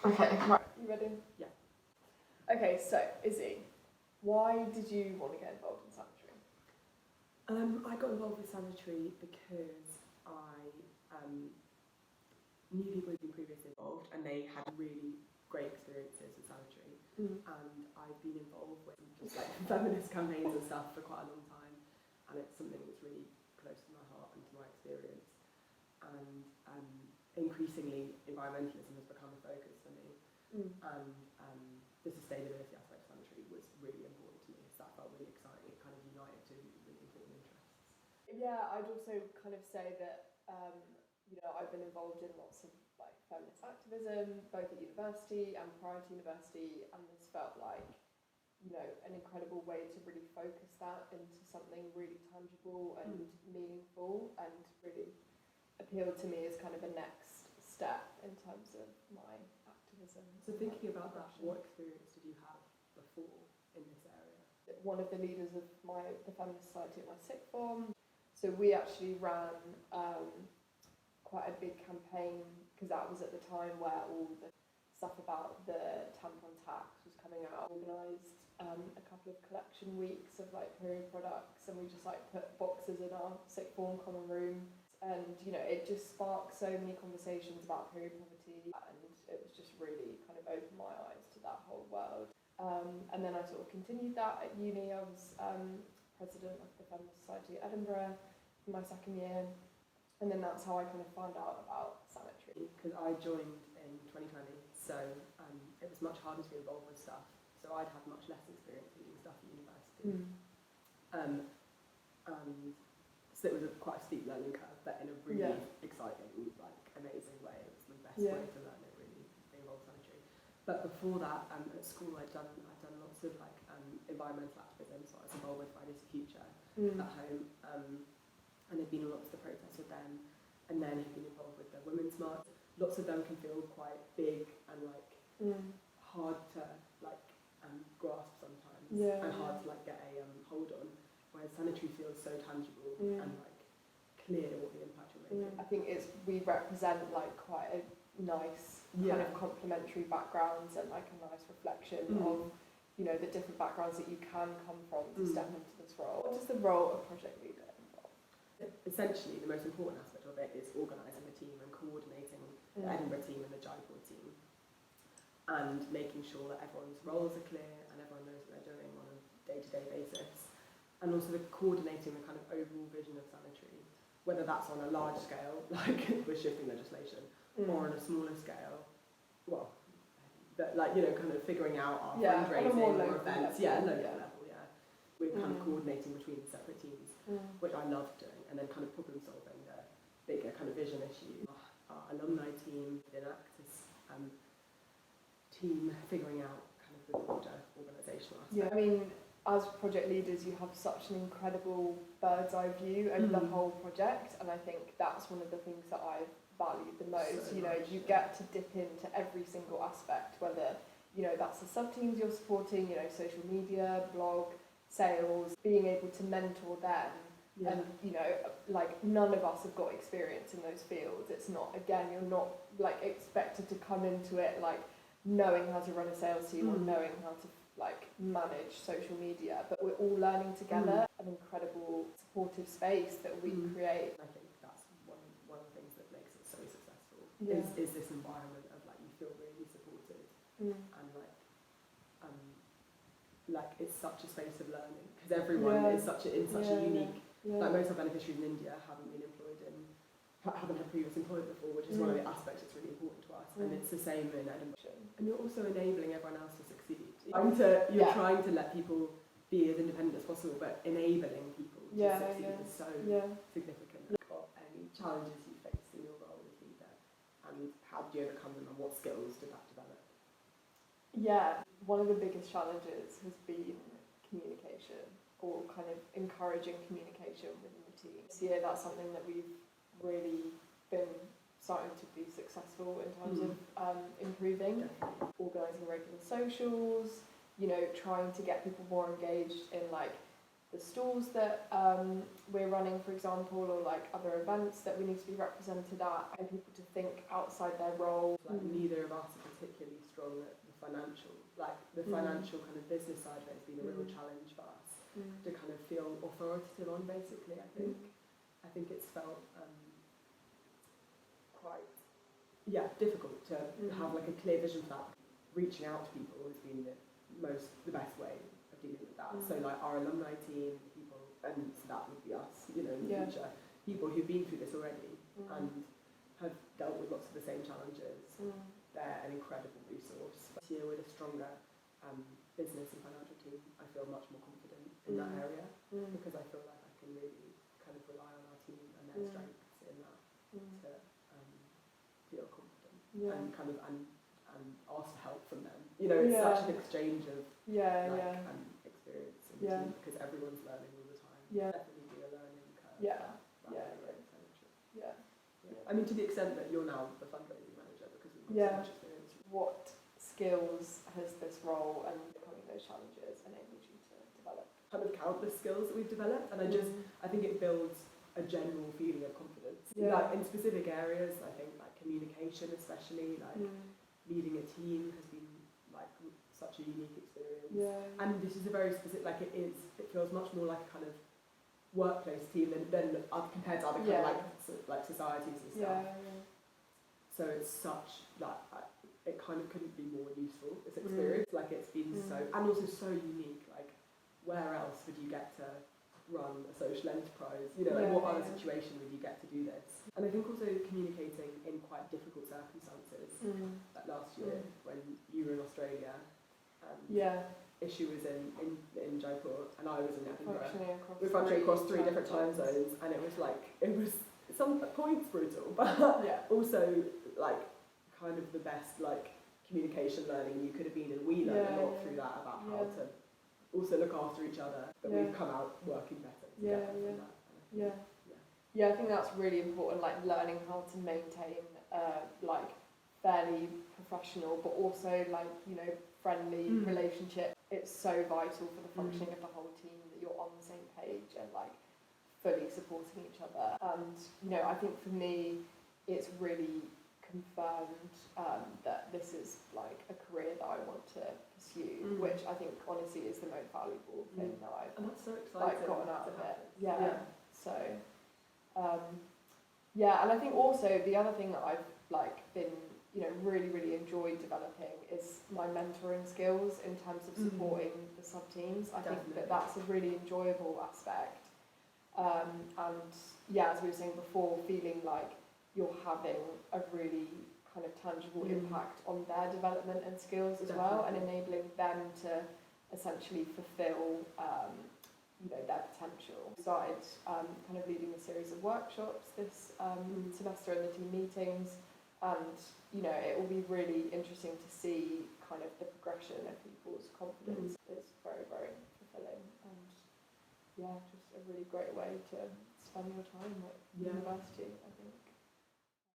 Okay, right. You ready? Yeah. Okay, so Issy, why did you want to get involved in sanitary? I got involved with sanitary because I knew people who'd been previously involved and they had really great experiences with sanitary. And I've been involved with just like feminist campaigns and stuff for quite a long time, and it's something that's really close to my heart and to my experience. And increasingly, environmentalism has become a focus for me, and the sustainability aspect of sanitary was really important to me. So that felt really exciting. It kind of united two really important interests. Yeah, I'd also kind of say that I've been involved in lots of like feminist activism, both at university and prior to university, and this felt like an incredible way to really focus that into something really tangible and meaningful, and really appealed to me as kind of a next step in terms of my activism. So thinking about that, what experience did you have before in this area? One of the leaders of the Feminist Society at my sixth form. So we actually ran quite a big campaign, because that was at the time where all the stuff about the tampon tax was coming out. Organised a couple of collection weeks of like period products, and we just like put boxes in our sixth form common room, and it just sparked so many conversations about period poverty, and it was just really kind of opened my eyes to that whole world. And then I sort of continued that at uni. I was president of the Feminist Society at Edinburgh in my second year, and then that's how I kind of found out about sanitary. Because I joined in 2020, so it was much harder to be involved with stuff. So I'd had much less experience doing stuff at university. And so it was quite a steep learning curve, but in a really exciting, like amazing way. It was the best way to learn it, really, being involved in sanitary. But before that, at school, I'd done lots of like environmental activism. So I was involved with Fridays for Future at home, and there'd been lots of the protests with them, and then had been involved with the Women's March. Lots of them can feel quite big and like hard to like grasp sometimes, and hard to like get a hold on. Whereas sanitary feels so tangible and like clear what the impact you're making. I think we represent like quite a nice kind of complementary backgrounds, and like a nice reflection of the different backgrounds that you can come from to step into this role. What is the role of project leader involve? Essentially, the most important aspect of it is organising the team and coordinating the Edinburgh team and the Jaipur team, and making sure that everyone's roles are clear and everyone knows what they're doing on a day-to-day basis, and also the coordinating the kind of overall vision of sanitary, whether that's on a large scale, like with shifting legislation, or on a smaller scale, kind of figuring out our fundraising or events, local level, we're kind of coordinating between separate teams, which I love doing, and then kind of problem solving the bigger kind of vision issue. Our alumni team, the Actors team, figuring out kind of the broader organisational aspect. Yeah, I mean, as project leaders, you have such an incredible bird's eye view over the whole project, and I think that's one of the things that I've valued the most. You get to dip into every single aspect, whether that's the sub teams you're supporting, social media, blog, sales, being able to mentor them. And like none of us have got experience in those fields. It's not, again, you're not like expected to come into it like knowing how to run a sales team or knowing how to like manage social media, but we're all learning together. An incredible supportive space that we create. I think that's one of the things that makes it so successful is this environment of like you feel really supported and like it's such a space of learning, because everyone is such a unique. Like most of our beneficiaries in India haven't had previous employment before, which is one of the aspects that's really important to us, and it's the same in Edinburgh. And you're also enabling everyone else to succeed. You're trying to let people be as independent as possible, but enabling people to succeed is so significant. What any challenges you faced in your role as leader, and how did you overcome them, and what skills did that develop? Yeah, one of the biggest challenges has been communication, or kind of encouraging communication within the team. This year, that's something that we've really been starting to be successful in terms of improving. Organising regular socials, trying to get people more engaged in like the stalls that we're running, for example, or like other events that we need to be represented at, and people to think outside their role. Like neither of us are particularly strong at the financial, financial kind of business side of it has been a real challenge for us to kind of feel authoritative on, basically. I think it's felt quite difficult to have like a clear vision for that. Reaching out to people has been the best way of dealing with that. So like our alumni team, people, and so that would be us, in the future, people who've been through this already and have dealt with lots of the same challenges. They're an incredible resource. This year with a stronger business and financial team, I feel much more confident in that area because I feel like I can really kind of rely on our team and their strengths in that to feel confident and kind of and ask for help from them. It's such an exchange of experience in the team because everyone's learning all the time. Definitely be a learning curve. I mean, to the extent that you're now the fundraising manager because we've got so much experience. What skills has this role and becoming those challenges enabled you to develop? Kind of countless skills that we've developed, and I think it builds a general feeling of confidence. Like in specific areas, I think like communication, especially like leading a team has been like such a unique experience. And this is a very specific, like it feels much more like a kind of workplace team than compared to other kind of like societies and stuff. So it's such like it kind of couldn't be more useful, this experience. Like it's been so, and also so unique. Like where else would you get to run a social enterprise? Like what other situation would you get to do this? And I think also communicating in quite difficult circumstances. Like last year when you were in Australia, Issy was in Jaipur and I was in Edinburgh. We were functioning across 3 different time zones, and it was some points brutal, but also like kind of the best like communication learning you could have been, and we learned a lot through that about how to also look after each other. But we've come out working better together from that. I think that's really important, like learning how to maintain like fairly professional but also like friendly relationship. It's so vital for the functioning of the whole team that you're on the same page and like fully supporting each other. And I think for me it's really confirmed that this is like a career that I want to pursue, which I think honestly is the most valuable thing that I've and that's so exciting gotten out of it. So and I think also the other thing that I've like been really enjoyed developing is my mentoring skills in terms of supporting the sub teams. I think that's a really enjoyable aspect, and as we were saying before, feeling like you're having a really kind of tangible impact on their development and skills as well, and enabling them to essentially fulfill their potential. We started kind of leading a series of workshops this semester in the team meetings, and it will be really interesting to see kind of the progression of people's confidence. It's very, very fulfilling, and just a really great way to spend your time at university, I think.